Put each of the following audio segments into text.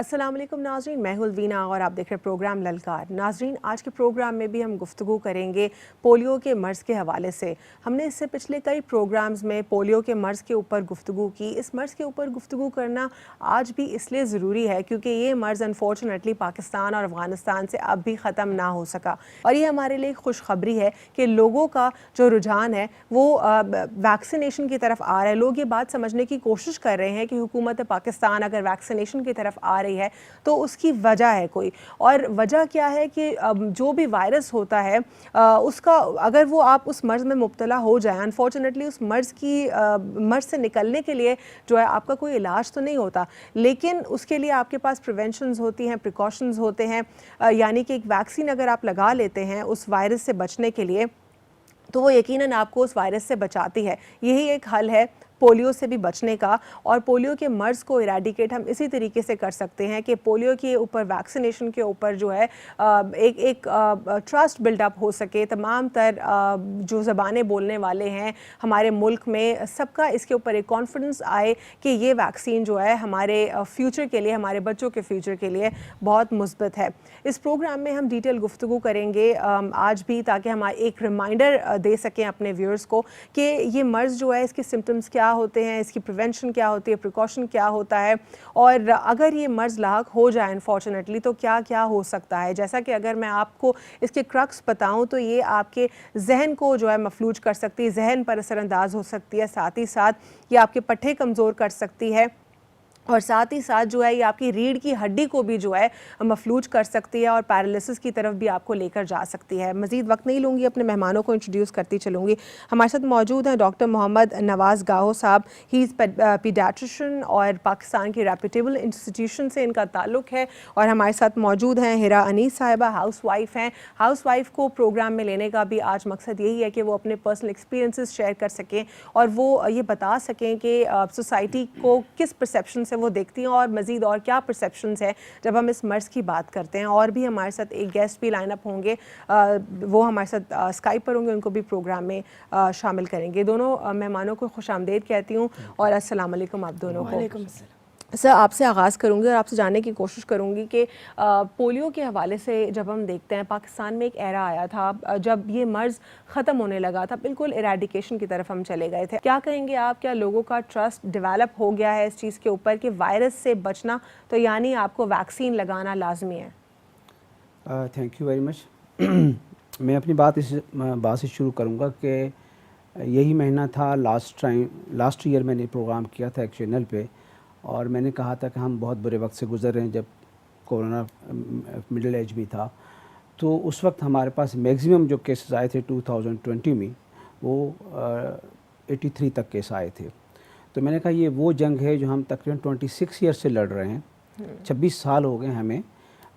अस्सलाम वालेकुम नाज़रीन, मैं हूं वीना और आप देख रहे हैं प्रोग्राम ललकार। नाज़रीन, आज के प्रोग्राम में भी हम गुफ्तगू करेंगे पोलियो के मर्ज़ के हवाले से। हमने इससे पिछले कई प्रोग्राम्स में पोलियो के मर्ज़ के ऊपर गुफ्तगू की। इस मर्ज़ के ऊपर गुफ्तगू करना आज भी इसलिए ज़रूरी है क्योंकि ये मर्ज़ अनफॉर्चुनेटली पाकिस्तान और अफ़गानिस्तान से अब भी ख़त्म ना हो सका, और ये हमारे लिए खुशखबरी है कि लोगों का जो रुझान है वो वैक्सीनेशन की तरफ आ रहा है। लोग ये बात समझने की कोशिश कर रहे हैं कि हुकूमत पाकिस्तान अगर वैक्सीनेशन की तरफ आ रही है तो उसकी वजह है कोई, और वजह क्या है कि जो भी वायरस होता है उसका अगर वो आप उस मर्ज़ में मुब्तला हो जाए, अनफॉर्चुनेटली उस मर्ज़ से निकलने के लिए जो है आपका कोई इलाज तो नहीं होता, लेकिन उसके लिए आपके पास प्रिवेंशंस होती हैं, प्रिकॉशंस होते हैं। यानी कि एक वैक्सीन अगर आप लगा लेते हैं उस वायरस से बचने के लिए तो वो यकीनन आपको उस वायरस से बचाती है। यही एक हल है पोलियो से भी बचने का, और पोलियो के मर्ज़ को इराडिकेट हम इसी तरीके से कर सकते हैं कि पोलियो के ऊपर, वैक्सीनेशन के ऊपर जो है एक ट्रस्ट बिल्डअप हो सके। तमाम तर जो ज़बानें बोलने वाले हैं हमारे मुल्क में, सबका इसके ऊपर एक कॉन्फिडेंस आए कि ये वैक्सीन जो है हमारे फ्यूचर के लिए, हमारे बच्चों के फ्यूचर के लिए बहुत मुस्बत है। इस प्रोग्राम में हम डिटेल गुफ्तगू करेंगे आज भी, ताकि हम एक रिमाइंडर दे सकें अपने व्यूअर्स को कि ये मर्ज़ जो है, इसके सिम्टम्स क्या होते हैं, इसकी प्रिवेंशन क्या होती है, प्रिकॉशन क्या होता है, और अगर ये मर्ज़ लाक हो जाए अनफॉर्चुनेटली तो क्या क्या हो सकता है। जैसा कि अगर मैं आपको इसके क्रक्स बताऊं तो ये आपके जहन को जो है मफलूज कर सकती है, जहन पर असरअंदाज हो सकती है, साथ ही साथ ये आपके पट्टे कमज़ोर कर सकती है, और साथ ही साथ जो है ये आपकी रीढ़ की हड्डी को भी जो है मफलूज कर सकती है और पैरालिसिस की तरफ भी आपको लेकर जा सकती है। मज़ीद वक्त नहीं लूँगी, अपने मेहमानों को इंट्रोड्यूस करती चलूँगी। हमारे साथ मौजूद हैं डॉक्टर मोहम्मद नवाज़ गाहो साहब। ही इज़ पीडियाट्रिशियन और पाकिस्तान की रेप्यूटेबल इंस्टीट्यूशन से इनका ताल्लुक़ है। और हमारे साथ मौजूद हैं हिरा अनीस साहिबा, हाउस वाइफ हैं। हाउस वाइफ को प्रोग्राम में लेने का भी आज मकसद यही है कि वो अपने पर्सनल एक्सपीरियंसेस शेयर कर सकें और वो ये बता सकें कि सोसाइटी को किस परसेप्शन वो देखती हैं और मज़ीद और क्या परसेप्शंस है जब हम इस मर्ज़ की बात करते हैं। और भी हमारे साथ एक गेस्ट भी लाइन अप होंगे, वो हमारे साथ स्काइप पर होंगे, उनको भी प्रोग्राम में शामिल करेंगे। दोनों मेहमानों को खुशामदीद कहती हूँ और अस्सलाम वालेकुम आप दोनों को। सर, आपसे आगाज़ करूँगी और आपसे जानने की कोशिश करूँगी कि पोलियो के हवाले से जब हम देखते हैं, पाकिस्तान में एक एरा आया था जब ये मर्ज़ ख़त्म होने लगा था, बिल्कुल इरेडिकेशन की तरफ हम चले गए थे। क्या कहेंगे आप, क्या लोगों का ट्रस्ट डेवलप हो गया है इस चीज़ के ऊपर कि वायरस से बचना तो यानी आपको वैक्सीन लगाना लाजमी है? Thank you very much. मैं अपनी बात से शुरू करूँगा कि यही महीना था, लास्ट ईयर मैंने प्रोग्राम किया था एक चैनल पे, और मैंने कहा था कि हम बहुत बुरे वक्त से गुज़र रहे हैं जब कोरोना मिडिल एज में था। तो उस वक्त हमारे पास मैक्सिमम जो केसेस आए थे 2020 में वो 83 तक केस आए थे। तो मैंने कहा ये वो जंग है जो हम तकरीबन 26 ईयर से लड़ रहे हैं। 26 साल हो गए हमें।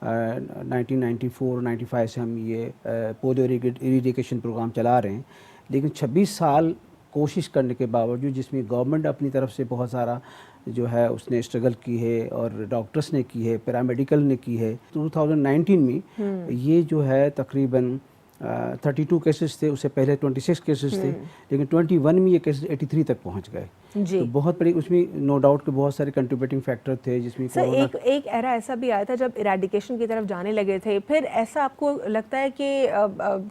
1994-95 से हम ये पोलियो इरिडिकेशन प्रोग्राम चला रहे हैं, लेकिन 26 साल कोशिश करने के बावजूद, जिसमें गवर्नमेंट अपनी तरफ से बहुत सारा जो है उसने स्ट्रगल की है और डॉक्टर्स ने की है, पैरामेडिकल ने की है। 2019 में ये जो है तकरीबन 32 केसेस थे, उससे पहले 26 केसेस थे, लेकिन 21 में ये केसेस 83 तक पहुंच गए। तो बहुत बड़ी, उसमें नो डाउट के बहुत सारे कंट्रीब्यूटिंग फैक्टर थे, जिसमें सर एक एरा ऐसा भी आया था जब इरेडिकेशन की तरफ जाने लगे थे, फिर ऐसा आपको लगता है कि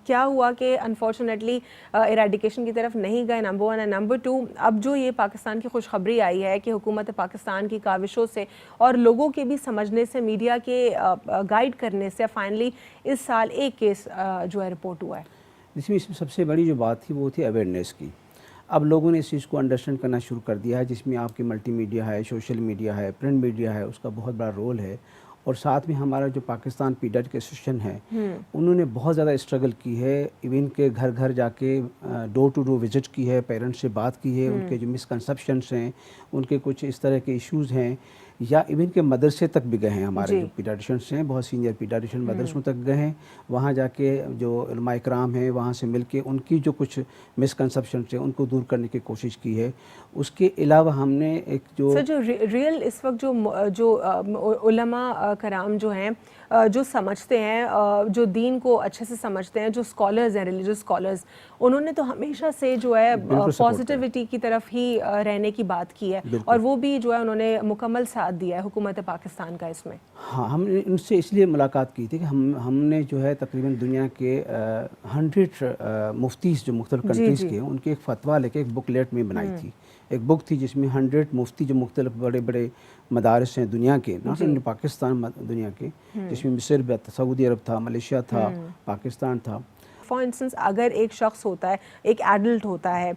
क्या हुआ कि अनफॉर्चुनेटली इरेडिकेशन की तरफ नहीं गए, नंबर 1, और नंबर 2 अब जो ये पाकिस्तान की खुशखबरी आई है कि हुकूमत पाकिस्तान की काविशों से और लोगों के भी समझने से, मीडिया के गाइड करने से फाइनली इस साल एक केस जो है रिपोर्ट हुआ है। इसमें सबसे बड़ी जो बात थी वो थी अवेयरनेस की। अब लोगों ने इस चीज़ को अंडरस्टैंड करना शुरू कर दिया है, जिसमें आपकी मल्टीमीडिया है, सोशल मीडिया है, प्रिंट मीडिया है, उसका बहुत बड़ा रोल है। और साथ में हमारा जो पाकिस्तान पीडियाट्रिक एसोसिएशन है, उन्होंने बहुत ज़्यादा स्ट्रगल की है, इवन के घर घर जाके डोर टू डोर विज़िट की है, पेरेंट्स से बात की है, उनके जो मिसकंसेप्शंस हैं, उनके कुछ इस तरह के इश्यूज़ हैं, या इवन के मदरसे तक भी गए हैं। हमारे जो पीडियाट्रिशियंस हैं, बहुत सीनियर पीडियाट्रिशियन मदरसों तक गए हैं, वहाँ जाके जो उलमा इकराम हैं वहाँ से मिल के उनकी जो कुछ मिसकंसेप्शन थे उनको दूर करने की कोशिश की है। उसके अलावा हमने एक जो सर, जो रियल इस वक्त जो उलमा कराम जो हैं, जो समझते हैं, जो दीन को अच्छे से समझते हैं, जो स्कॉलर्स हैं, रिलीजियस स्कॉलर्स, उन्होंने तो हमेशा से जो है पॉजिटिविटी की तरफ ही रहने की बात की है, और वो भी जो है उन्होंने मुकम्मल साथ दिया है हुकूमत पाकिस्तान का इसमें। हाँ, हमने उनसे इसलिए मुलाकात की थी कि हमने जो है तकरीबन दुनिया के 100 मुफ्तीस जो मुख्तलिफ कंट्रीज़ के हैं उनके एक फतवा लेके एक बुकलेट में बनाई थी। एक बुक थी जिसमें 100 मुफ्ती जो मुख्तलिफ बड़े बड़े मदारिस हैं दुनिया के, नॉट इन पाकिस्तान, दुनिया के, जिसमें मिस्र, सऊदी अरब था, मलेशिया था, पाकिस्तान था। फॉर इंस्टेंस अगर एक शख्स होता है, एक एडल्ट होता है,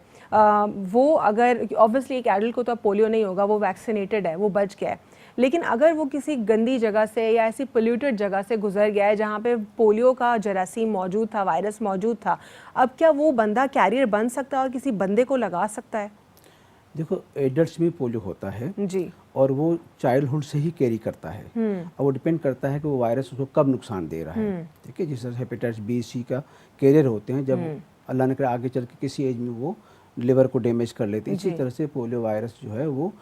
वो अगर ऑब्वियसली एक एडल्ट को तो पोलियो नहीं होगा, वो वैक्सीनेटेड है, वो बच गया है, लेकिन अगर वो किसी गंदी जगह से या ऐसी पोल्यूटेड जगह से गुजर गया है जहाँ पे पोलियो का जरासीम मौजूद था, वायरस मौजूद था, अब क्या वो बंदा कैरियर बन सकता है और किसी बंदे को लगा सकता है? देखो, एडल्ट्स में पोलियो होता है जी, और वो चाइल्डहुड से ही कैरी करता है, और वो डिपेंड करता है कि वो वायरस उसको कब नुकसान दे रहा है। ठीक है, जिस तरह से हेपेटाइटिस बी, सी का कैरियर होते हैं, जब अल्लाह ने करे आगे चल के किसी एज में वो लिवर को डैमेज कर लेते हैं, इसी तरह से पोलियो वायरस जो है वो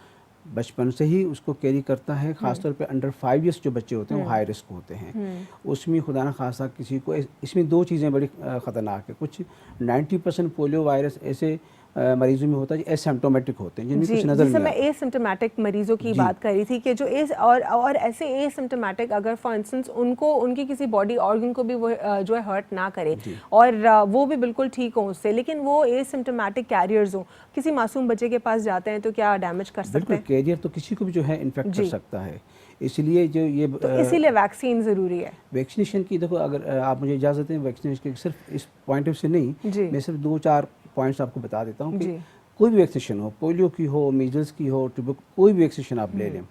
बचपन से ही उसको कैरी करता है। ख़ासतौर पे अंडर 5 ईयर्स जो बच्चे होते हैं वो हाई रिस्क होते हैं। उसमें खुदा न खासा किसी को, इसमें दो चीज़ें बड़ी ख़तरनाक है। कुछ 90% पोलियो वायरस ऐसे मरीजों में होता है जो एसिम्प्टोमेटिक होते हैं, जिनमें कुछ नज़र नहीं आता। मैं एसिम्प्टोमेटिक मरीजों की बात कर रही थी कि जो और ऐसे एसिम्प्टोमेटिक, अगर फॉर इंस्टेंस उनको उनकी किसी बॉडी ऑर्गन को भी वो जो है हर्ट ना करे और वो भी बिल्कुल ठीक हो उससे, लेकिन वो एसिम्प्टोमेटिक कैरियर्स हो, किसी मासूम बच्चे के पास जाते हैं तो क्या डैमेज कर सकते हैं? कैरियर तो किसी को भी जो है इन्फेक्ट कर सकता है, इसलिए जो ये तो इसीलिए वैक्सीन ज़रूरी है। वैक्सीनेशन की, देखो अगर आप मुझे इजाज़त दें, वैक्सीनेशन की सिर्फ इस पॉइंट ऑफ से नहीं, मैं सिर्फ 2-4 पॉइंट्स आपको बता देता हूँ कि कोई भी वैक्सीनेशन हो, पोलियो की हो, मीजल्स की हो, कोई भी वैक्सीनेशन आप ले लें,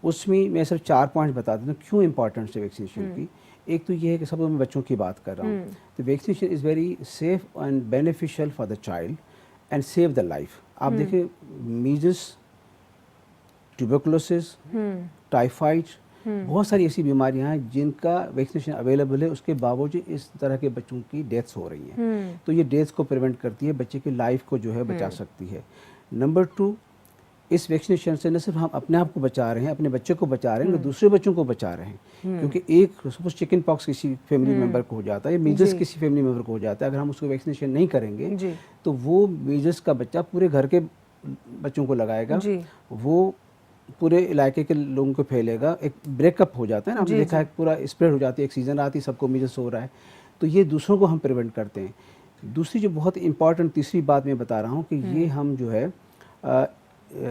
उसमें मैं सिर्फ 4 पॉइंट्स बता देता हूँ क्यों इंपॉर्टेंस है वैक्सीनेशन की। एक तो ये है कि सब मैं बच्चों की बात कर रहा हूँ, तो vaccination is very safe and beneficial for the child and save the life. आप देखिए, मीजल्स, ट्यूबरकुलोसिस, टाइफाइड, बहुत सारी ऐसी बीमारियां हैं जिनका वैक्सीनेशन अवेलेबल है, उसके बावजूद इस तरह के बच्चों की डेथ्स हो रही हैं। तो ये डेथ्स को प्रिवेंट करती है, बच्चे की लाइफ को जो है बचा सकती है। नंबर 2, इस वैक्सीनेशन से न सिर्फ हम अपने आप को बचा रहे हैं, अपने बच्चे को बचा रहे हैं, दूसरे बच्चों को बचा रहे हैं। क्योंकि एक सपोज चिकन पॉक्स किसी फैमिली मेम्बर को हो जाता है, या मीजल्स किसी फैमिली मेम्बर को हो जाता है, अगर हम उसको वैक्सीनेशन नहीं करेंगे तो वो मीजल्स का बच्चा पूरे घर के बच्चों को लगाएगा, वो पूरे इलाके के लोगों को फैलेगा, एक ब्रेकअप हो जाता है ना, आपने देखा है, पूरा स्प्रेड हो जाती है, एक सीज़न आती है, सबको मीजल्स हो रहा है, तो ये दूसरों को हम प्रिवेंट करते हैं। दूसरी जो बहुत इंपॉर्टेंट तीसरी बात मैं बता रहा हूँ कि ये हम जो है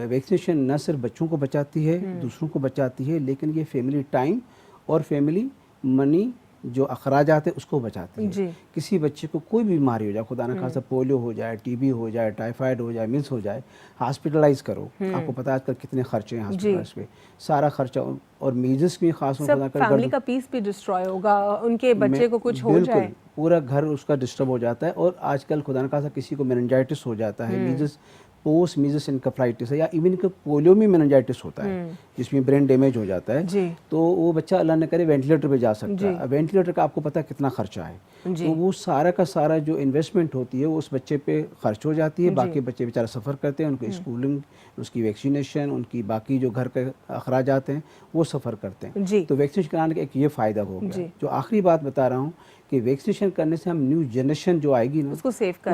वैक्सीनेशन न सिर्फ बच्चों को बचाती है, दूसरों को बचाती है, लेकिन ये फैमिली टाइम और फैमिली मनी जो अखराजात है उसको बचाती है। किसी बच्चे को कोई बीमारी हो जाए, खुदा न खासा पोलियो हो जाए, टीबी हो जाए, टाइफाइड हो जाए, मिल्स हो जाए, हॉस्पिटलाइज करो, आपको पता है आजकल कितने खर्चे हैं हॉस्पिटल्स पे, सारा खर्चा, और मीजल्स में खास फैमिली का पीस भी डिस्ट्रॉय होगा, उनके बच्चे को कुछ हो जाए, पूरा घर उसका डिस्टर्ब हो जाता है। और आजकल खुदा न खासा किसी को मेनिंजाइटिस हो जाता है, मीजल्स, पोस्ट मीजल्स इनकेफेलाइटिस है, या इवन इनका पोलियो में मेनिंजाइटिस होता है जिसमें ब्रेन डैमेज हो जाता है, तो वो बच्चा अल्लाह ने करे वेंटिलेटर पे जा सकता है। वेंटिलेटर का आपको पता है कितना खर्चा है, तो वो सारा का सारा जो इन्वेस्टमेंट होती है वो उस बच्चे पे खर्च हो जाती है। बाकी बच्चे बेचारा सफ़र करते हैं, उनकी स्कूलिंग, उसकी वैक्सीनेशन, उनकी बाकी जो घर के अखराजात हैं वो सफ़र करते हैं। तो वैक्सीनेशन कराने का एक ये फ़ायदा हो गया। जो आखिरी बात बता रहा हूँ कि वैक्सीनेशन करने से हम न्यू जनरेशन जो आएगी ना, उसको सेव कर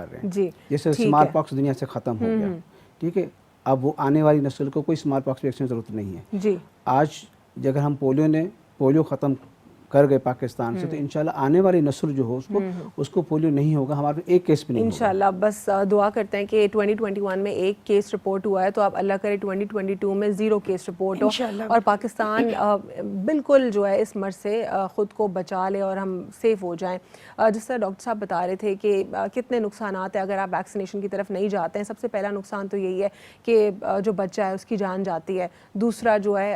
रहे हैं। जैसे स्मॉल पॉक्स दुनिया से ख़त्म हो गया, ठीक है, अब वो आने वाली नस्ल को कोई स्मॉल पॉक्स वैक्सीन की ज़रूरत नहीं है। आज अगर हम पोलियो ख़त्म कर गए पाकिस्तान से, तो इंशाल्लाह आने वाली नस्ल जो हो उसको पोलियो नहीं होगा, हमारे एक केस भी नहीं इंशाल्लाह। बस दुआ करते हैं कि 2021 में एक केस रिपोर्ट हुआ है, तो अब अल्लाह करे 2022 में 0 केस रिपोर्ट हो और पाकिस्तान बिल्कुल जो है इस मर्ज से ख़ुद को बचा ले और हम सेफ हो जाएं। जिस तरह डॉक्टर साहब बता रहे थे कि कितने नुकसान हैं अगर आप वैक्सीनेशन की तरफ नहीं जाते हैं। सबसे पहला नुकसान तो यही है कि जो बच्चा है उसकी जान जाती है, दूसरा जो है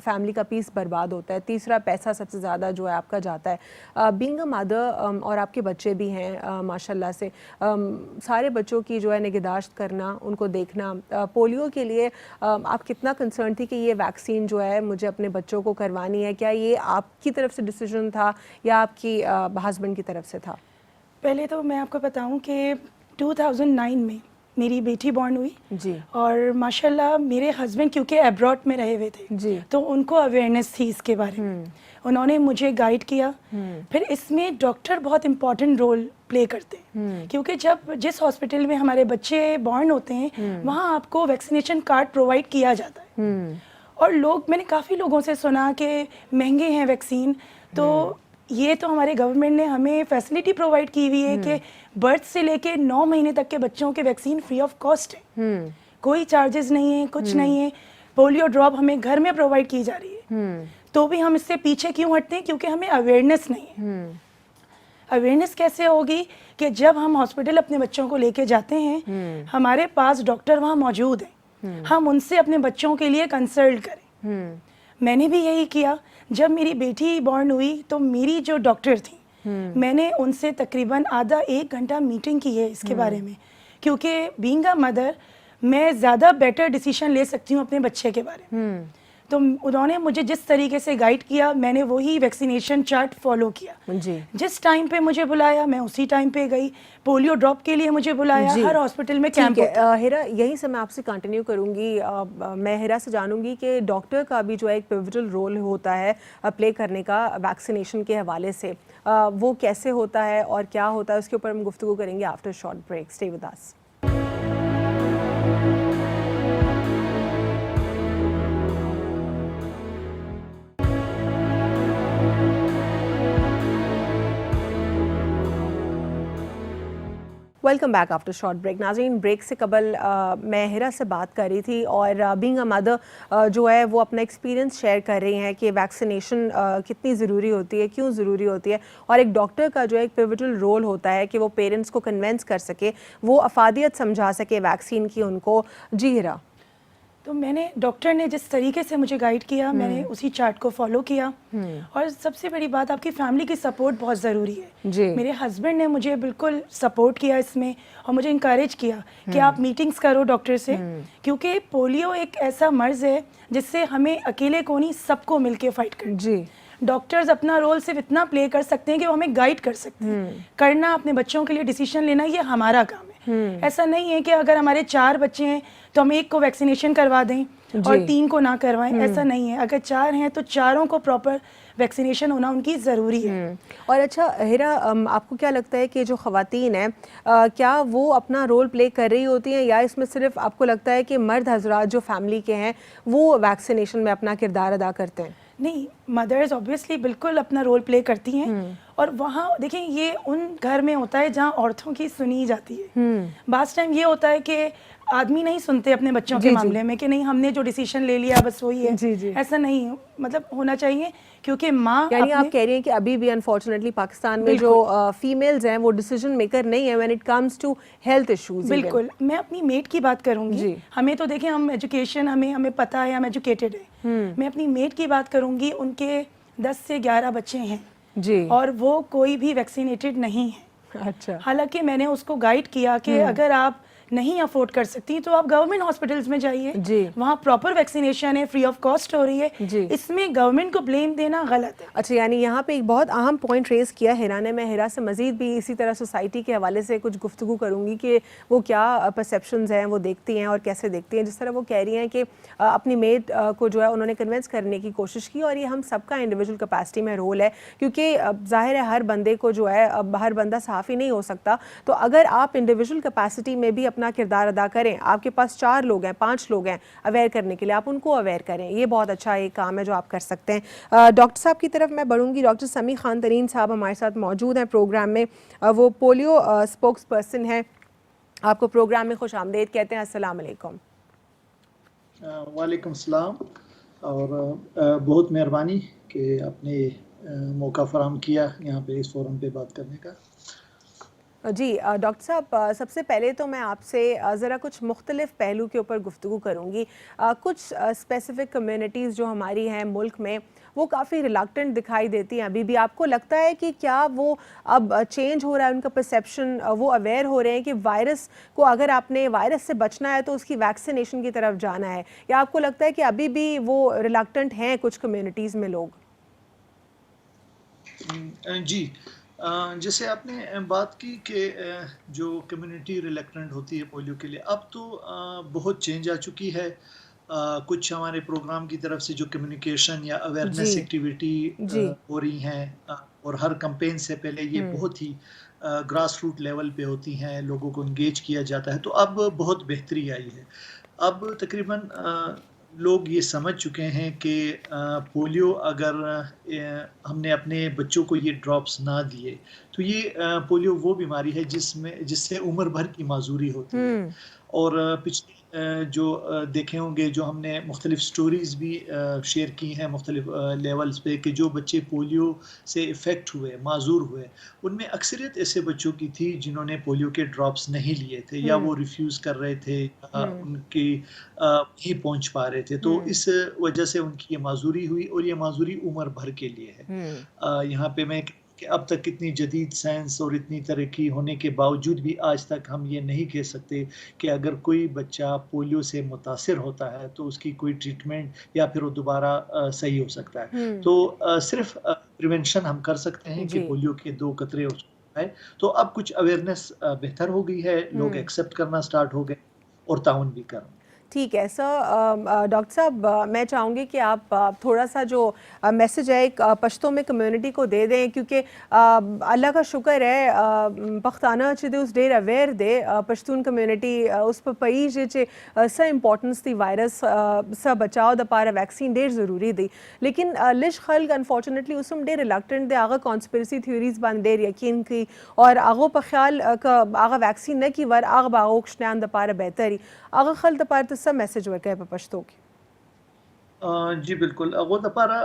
फैमिली का पीस बर्बाद होता है, तीसरा पैसा सबसे ज़्यादा जो है आपका जाता है। बीइंग अ मदर, और आपके बच्चे भी हैं माशाल्लाह से, सारे बच्चों की जो है निगहदाश्त करना, उनको देखना, पोलियो के लिए आप कितना कंसर्न थी कि ये वैक्सीन जो है मुझे अपने बच्चों को करवानी है? क्या ये आपकी तरफ से डिसीजन था या आपकी हस्बैंड की तरफ से था? पहले तो मैं आपको बताऊं कि 2009 में मेरी बेटी बॉर्न हुई जी और माशाल्लाह मेरे हस्बैंड क्योंकि अब्रॉड में रहे हुए थे जी तो उनको अवेयरनेस थी इसके बारे में, उन्होंने मुझे गाइड किया। फिर इसमें डॉक्टर बहुत इम्पोर्टेंट रोल प्ले करते हैं क्योंकि जब जिस हॉस्पिटल में हमारे बच्चे बॉर्न होते हैं वहाँ आपको वैक्सीनेशन कार्ड प्रोवाइड किया जाता है। और मैंने काफ़ी लोगों से सुना कि महंगे हैं वैक्सीन, तो ये तो हमारे गवर्नमेंट ने हमें फैसिलिटी प्रोवाइड की हुई है कि बर्थ से लेके 9 महीने तक के बच्चों के वैक्सीन फ्री ऑफ कॉस्ट है, कोई चार्जेस नहीं है, कुछ नहीं है। पोलियो ड्रॉप हमें घर में प्रोवाइड की जा रही है, तो भी हम इससे पीछे क्यों हटते हैं? क्योंकि हमें अवेयरनेस नहीं है। अवेयरनेस कैसे होगी कि जब हम हॉस्पिटल अपने बच्चों को लेके जाते हैं, हमारे पास डॉक्टर वहाँ मौजूद हैं, हम उनसे अपने बच्चों के लिए कंसल्ट करें। मैंने भी यही किया। जब मेरी बेटी बॉर्न हुई तो मेरी जो डॉक्टर थी, मैंने उनसे तकरीबन आधा 1 घंटा मीटिंग की है इसके बारे में, क्योंकि बीइंग अ मदर मैं ज़्यादा बेटर डिसीजन ले सकती हूँ अपने बच्चे के बारे में। तो उन्होंने मुझे जिस तरीके से गाइड किया, मैंने वही वैक्सीनेशन चार्ट फॉलो किया। जी जिस टाइम पे मुझे बुलाया मैं उसी टाइम पे गई। पोलियो ड्रॉप के लिए मुझे बुलाया, हर हॉस्पिटल में कैंप होता है। हिरा, यहीं से मैं आपसे कंटिन्यू करूंगी। मैं हिरा से जानूंगी कि डॉक्टर का भी जो है एक पिवटल रोल होता है प्ले करने का वैक्सीनेशन के हवाले से, वो कैसे होता है और क्या होता है, उसके ऊपर हम गुफ्तगू करेंगे after short break. Stay with us. Welcome back after short break. नाज़रीन, ब्रेक से कबल मैं हिरा से बात कर रही थी और बीइंग अ मदर जो है वो अपना एक्सपीरियंस शेयर कर रही हैं कि वैक्सीनेशन कितनी ज़रूरी होती है, क्यों ज़रूरी होती है, और एक डॉक्टर का जो एक पिवटल रोल होता है कि वो पेरेंट्स को कन्वेंस कर सके, वो अफादियत समझा सके वैक्सीन की उनको। जी हिरा। तो डॉक्टर ने जिस तरीके से मुझे गाइड किया, मैंने उसी चार्ट को फॉलो किया। और सबसे बड़ी बात, आपकी फैमिली की सपोर्ट बहुत ज़रूरी है। जी। मेरे हस्बैंड ने मुझे बिल्कुल सपोर्ट किया इसमें और मुझे इंकरेज किया कि आप मीटिंग्स करो डॉक्टर से, क्योंकि पोलियो एक ऐसा मर्ज़ है जिससे हमें अकेले को नहीं, सबको मिलके फाइट करना। जी। डॉक्टर्स अपना रोल सिर्फ इतना प्ले कर सकते हैं कि वो हमें गाइड कर सकते हैं। करना, अपने बच्चों के लिए डिसीजन लेना, ये हमारा काम है। ऐसा नहीं है कि अगर हमारे 4 बच्चे हैं तो हम 1 को वैक्सीनेशन करवा दें और 3 को ना करवाएं, ऐसा नहीं है। अगर 4 हैं तो चारों को प्रॉपर वैक्सीनेशन होना उनकी ज़रूरी है। और अच्छा हिरा, आपको क्या लगता है कि जो ख़वातीन हैं क्या वो अपना रोल प्ले कर रही होती हैं, या इसमें सिर्फ आपको लगता है कि मर्द हजरात जो फैमिली के हैं वो वैक्सीनेशन में अपना किरदार अदा करते हैं? नहीं, मदर्स ऑब्वियसली बिल्कुल अपना रोल प्ले करती हैं। और वहाँ देखिए, ये उन घर में होता है जहाँ औरतों की सुनी जाती है। बास टाइम ये होता है कि आदमी नहीं सुनते अपने बच्चों के मामले में कि नहीं, हमने जो डिसीजन ले लिया बस वही है। जी जी। ऐसा नहीं है, मतलब होना चाहिए, क्योंकि माँ, यानी आप कह रही हैं कि अभी भी अनफॉर्चुनेटली पाकिस्तान में जो फीमेल्स हैं वो डिसीजन मेकर नहीं है when it comes to health issues. बिल्कुल। मैं अपनी मेट की बात करूंगी। हमें तो देखिए, हम एजुकेशन, हमें पता है, हम एजुकेटेड है। मैं अपनी मेट की बात करूंगी, उनके 10 से 11 बच्चे हैं जी, और वो कोई भी वैक्सीनेटेड नहीं है। अच्छा। हालांकि मैंने उसको गाइड किया कि अगर आप नहीं अफोर्ड कर सकती तो आप गवर्नमेंट हॉस्पिटल्स में जाइए, वहाँ प्रॉपर वैक्सीनेशन है, फ्री ऑफ कॉस्ट हो रही है। इसमें गवर्नमेंट को ब्लेम देना गलत है। अच्छा, यानी यहाँ पे एक बहुत अहम पॉइंट रेज किया हिरा ने। मैं हिरा से मजीद भी इसी तरह सोसाइटी के हवाले से कुछ गुफ्तगू करूँगी कि वो क्या परसेप्शंस हैं, वो देखती हैं और कैसे देखती हैं। जिस तरह वो कह रही हैं कि अपनी मेट को जो है उन्होंने कन्विंस करने की कोशिश की, और ये हम सबका इंडिविजुअल कैपेसिटी में रोल है, क्योंकि जाहिर है हर बंदे को जो है, हर बंदा सहाफ़ी नहीं हो सकता। तो अगर आप इंडिविजुअल कैपेसिटी में भी अपना किरदार अदा करें, आपके पास 4 लोग हैं, 5 लोग हैं अवेयर करने के लिए, आप उनको अवेयर करें, ये बहुत अच्छा एक काम है जो आप कर सकते हैं। डॉक्टर साहब की तरफ मैं बढ़ूंगी। डॉक्टर समी खान तरीन साहब हमारे साथ मौजूद हैं प्रोग्राम में। वो पोलियो स्पोक्स पर्सन है। आपको प्रोग्राम में खुश आमदेद कहते हैं। अस्सलाम वालेकुम। वालेकुम सलाम, और बहुत मेहरबानी कि आपने मौका फराहम किया यहाँ पे इस फोरम पे बात करने का। जी डॉक्टर साहब, सबसे पहले तो मैं आपसे ज़रा कुछ मुख्तलिफ़ पहलू के ऊपर गुफ्तगू करूँगी। कुछ स्पेसिफ़िक कम्युनिटीज़ जो हमारी हैं मुल्क में, वो काफ़ी रिलक्टेंट दिखाई देती हैं अभी भी। आपको लगता है कि क्या वो अब चेंज हो रहा है उनका परसेप्शन, वो अवेयर हो रहे हैं कि वायरस को, अगर आपने वायरस से बचना है तो उसकी वैक्सीनेशन की तरफ जाना है, या आपको लगता है कि अभी भी वो रिलक्टेंट हैं कुछ कम्युनिटीज़ में लोग? जी, जैसे आपने बात की कि जो कम्युनिटी रिलेक्टेंट होती है पोलियो के लिए, अब तो बहुत चेंज आ चुकी है। कुछ हमारे प्रोग्राम की तरफ से जो कम्युनिकेशन या जी अवेयरनेस एक्टिविटी जी हो रही हैं, और हर कैंपेन से पहले ये बहुत ही ग्रास रूट लेवल पे होती हैं, लोगों को इंगेज किया जाता है, तो अब बहुत बेहतरी आई है। अब तकरीबन लोग ये समझ चुके हैं कि पोलियो अगर हमने अपने बच्चों को ये ड्रॉप्स ना दिए, तो ये पोलियो वो बीमारी है जिससे उम्र भर की माजूरी होती है। और पिछले जो देखे होंगे, जो हमने मुख्तलिफ स्टोरीज़ भी शेयर की हैं मुख्तलिफ लेवल्स पे, कि जो बच्चे पोलियो से इफ़ेक्ट हुए, माजूर हुए, उनमें अक्सरियत ऐसे बच्चों की थी जिन्होंने पोलियो के ड्रॉप्स नहीं लिए थे, या वो रिफ्यूज़ कर रहे थे, उनकी नहीं पहुंच पा रहे थे, तो इस वजह से उनकी ये माजूरी हुई, और ये माजूरी उम्र भर के लिए है। यहाँ पे मैं कि अब तक इतनी जदीद साइंस और इतनी तरक्की होने के बावजूद भी आज तक हम ये नहीं कह सकते कि अगर कोई बच्चा पोलियो से मुतासिर होता है तो उसकी कोई ट्रीटमेंट या फिर वो दोबारा सही हो सकता है। तो सिर्फ प्रिवेंशन हम कर सकते हैं कि जी पोलियो के 2 कतरे उसको आए। तो अब कुछ अवेयरनेस बेहतर हो गई है, लोग एक्सेप्ट करना स्टार्ट हो गए और ताउन भी कर रहे हैं। ठीक है सर। डॉक्टर साहब, मैं चाहूँगी कि आप थोड़ा सा जो मैसेज है एक पश्तो में कम्युनिटी को दे दें, क्योंकि अल्लाह का शुक्र है पख्ताना च उस der aware they Pashtun community उस पर पई जे स इम्पोर्टेंस थी वायरस स बचाव द पारा वैक्सीन डेर ज़रूरी दी, लेकिन लिश खल्क अनफॉर्चुनेटली उसम डेर रिलक्टेंट दे आगा कॉन्स्पिरेसी थ्योरीज बन देर यकीन की और आगो पर ख्याल आगा वैक्सीन न की वर आग बागो द पारा बेहतरी आगा खल द पार सब मैसेज वर्क है पश्तो की। जी बिल्कुल, अगो दपारा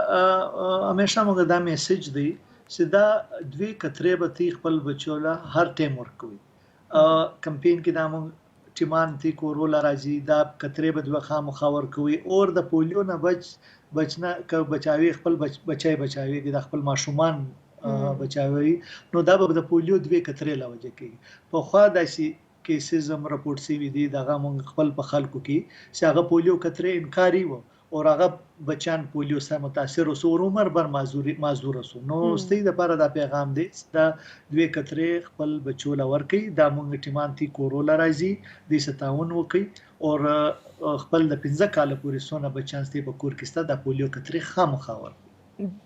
हमेशा मगदा मैसेज दी सिदा द्वी कतरे बती खपल बचोला हर टेम वर्कवी कैंपेन की दाम टिमान थी कोरोला राजी दा कतरे बदवा खा मुखावर कोई और द पोलियो न बचना क बचावी खपल बचावी दा खपल माशुमान बचावी नो दा द पोलियो द्वी कतरे ला वजह की पखवा दासी केसेस हम रिपोर्ट सी विधि दागा मंग खपल पखल को की से आगा पोलियो कतरे इनकारी वो और आगा बच्चान पोलियो से मुतासिर हो और उम्र भर माजूर हो नो स्ती द पारा दा पैगाम दे दा द्वे कतरे खपल बच्चो ला वर्की दा मंग टिमान थी कोरोला राजी दी सतावन वकी और खपल द 15 काल पूरी सोना बच्चान थी बकुर किस्ता दा पोलियो कतरे खाम खावर।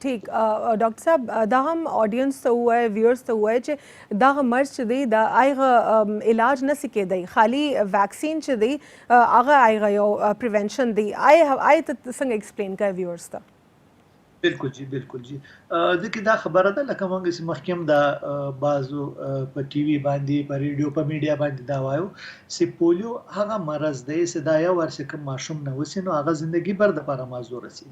ठीक डॉक्टर साहब, दा हम ऑडियंस तो हुआ है, व्यूअर्स तो हुआ है चे दा मर्ज च दी दा आएगा इलाज न सिके दई खाली वैक्सीन च दी आगा आएगा यो प्रिवेंशन दी आए तो संग एक्सप्लेन कर व्यूअर्स दा। बिल्कुल जी, बिल्कुल जी। देखिए दा खबर था लका मंग इस महकम दा बाजू पर टीवी बांधी पर रेडियो पर मीडिया बांधी दा वायो से पोलियो हागा मरज दे से दाया वर्ष कम माशूम न वसिनो आगा जिंदगी भर द पारा माजूर रसी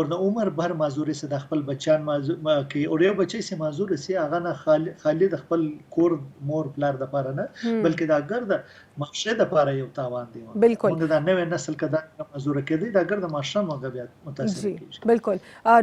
और न उम्र भर माजूरी से दखल बच्चान माजूर की और ये बच्चे से माजूर से आगा ना खाली दखल कोर मोर प्लार द पारा ना बल्कि दा गर्द माशरे द पारा ये तावान दी बिल्कुल मंग दा नवे नस्ल का दा माजूर के दी दा गर्द माशरा मग बिया मुतासिर की बिल्कुल।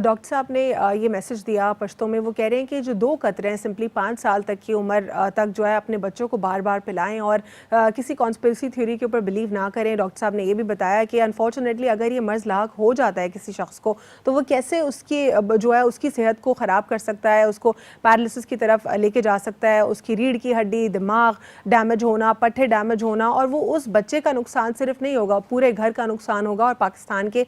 डॉक्टर साहब ने ये मैसेज दिया पश्तो में, वो कह रहे हैं कि जो 2 कतरे हैं सिंपली 5 साल तक की उम्र तक जो है अपने बच्चों को बार बार पिलाएं और किसी कॉन्स्पिरेसी थ्योरी के ऊपर बिलीव ना करें। डॉक्टर साहब ने ये भी बताया कि अनफॉर्चुनेटली अगर ये मर्ज लाक हो जाता है किसी शख्स को तो वो कैसे उसकी जो है उसकी सेहत को ख़राब कर सकता है, उसको पैरालिसिस की तरफ लेके जा सकता है, उसकी रीढ़ की हड्डी दिमाग डैमेज होना, पट्टे डैमेज होना, और वो उस बच्चे का नुकसान सिर्फ नहीं होगा, पूरे घर का नुकसान होगा और पाकिस्तान के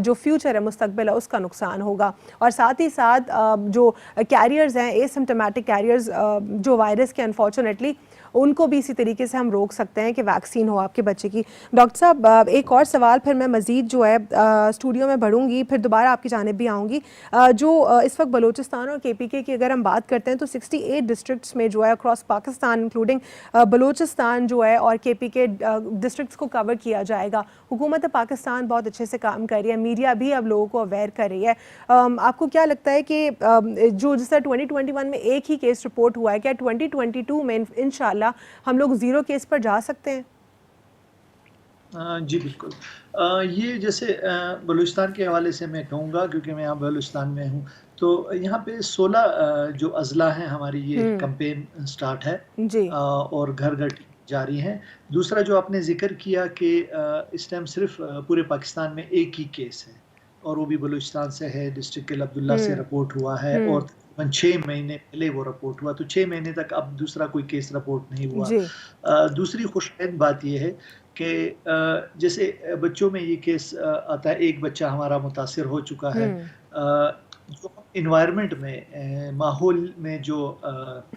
जो फ्यूचर है मुस्तकबिल है उसका नुकसान होगा। और साथ ही साथ जो कैरियर्स हैं एसिम्प्टोमेटिक कैरियर्स जो वायरस के अनफॉर्चुनेटली उनको भी इसी तरीके से हम रोक सकते हैं कि वैक्सीन हो आपके बच्चे की। डॉक्टर साहब एक और सवाल फिर मैं मज़ीद जो है स्टूडियो में बढ़ूंगी, फिर दोबारा आपकी जानिब भी आऊँगी। जो इस वक्त बलूचिस्तान और KPK की अगर हम बात करते हैं तो 68 डिस्ट्रिक्ट्स में जो है अक्रॉस पाकिस्तान इंक्लूडिंग बलूचिस्तान जो है और KPK डिस्ट्रिक्ट्स को कवर किया जाएगा। हुकूमत पाकिस्तान बहुत अच्छे से काम कर रही है, मीडिया भी अब लोगों को अवेयर कर रही है। आपको क्या लगता है कि जो जिस तरह 2021 में एक ही केस रिपोर्ट हुआ है, क्या 2022 में इंशाल्लाह हम लोग ज़ीरो केस पर जा सकते हैं? जी बिल्कुल। ये जैसे बलूचिस्तान के हवाले से मैं कहूँगा, क्योंकि मैं यहाँ बलूचिस्तान में हूँ, तो यहाँ पे 16 जो अज़ला हैं हमारी, ये कैंपेन स्टार्ट है जी। और घर घर जारी हैं। दूसरा जो आपने जिक्र किया कि इस टाइम सिर्फ पूरे पाकिस्तान में एक ही केस है और वो भी बलूचिस्तान से है, डिस्ट्रिक्ट अब्दुल्ला से रिपोर्ट हुआ है और तकरीबन 6 महीने पहले वो रिपोर्ट हुआ, तो 6 महीने तक अब दूसरा कोई केस रिपोर्ट नहीं हुआ। दूसरी खुशनुमा बात ये है कि जैसे बच्चों में ये केस आता है, एक बच्चा हमारा मुतासिर हो चुका है। जो इन्वायरमेंट में माहौल में जो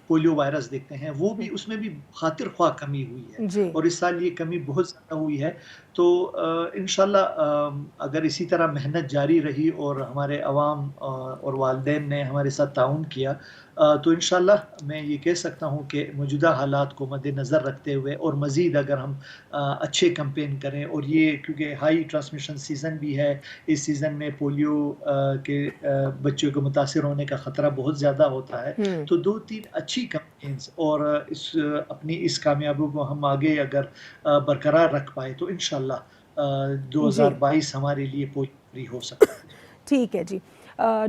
पोलियो वायरस देखते हैं, वो भी उसमें भी खातिर ख्वाह कमी हुई है और इस साल ये कमी बहुत ज़्यादा हुई है। तो इंशाल्लाह अगर इसी तरह मेहनत जारी रही और हमारे अवाम और वालिदैन ने हमारे साथ ताउन किया, तो इंशाल्लाह मैं ये कह सकता हूँ कि मौजूदा हालात को मद्देनज़र रखते हुए और मज़ीद अगर हम अच्छे कैंपेन करें, और ये क्योंकि हाई ट्रांसमिशन सीज़न भी है, इस सीज़न में पोलियो के बच्चों को मुतासिर होने का ख़तरा बहुत ज़्यादा होता है, तो 2-3 अच्छी कैंपेन्स और अपनी इस कामयाबी को हम आगे अगर बरकरार रख पाए तो इंशाल्लाह 2022 हमारे लिए पोलियो फ्री हो सकता है। ठीक है जी।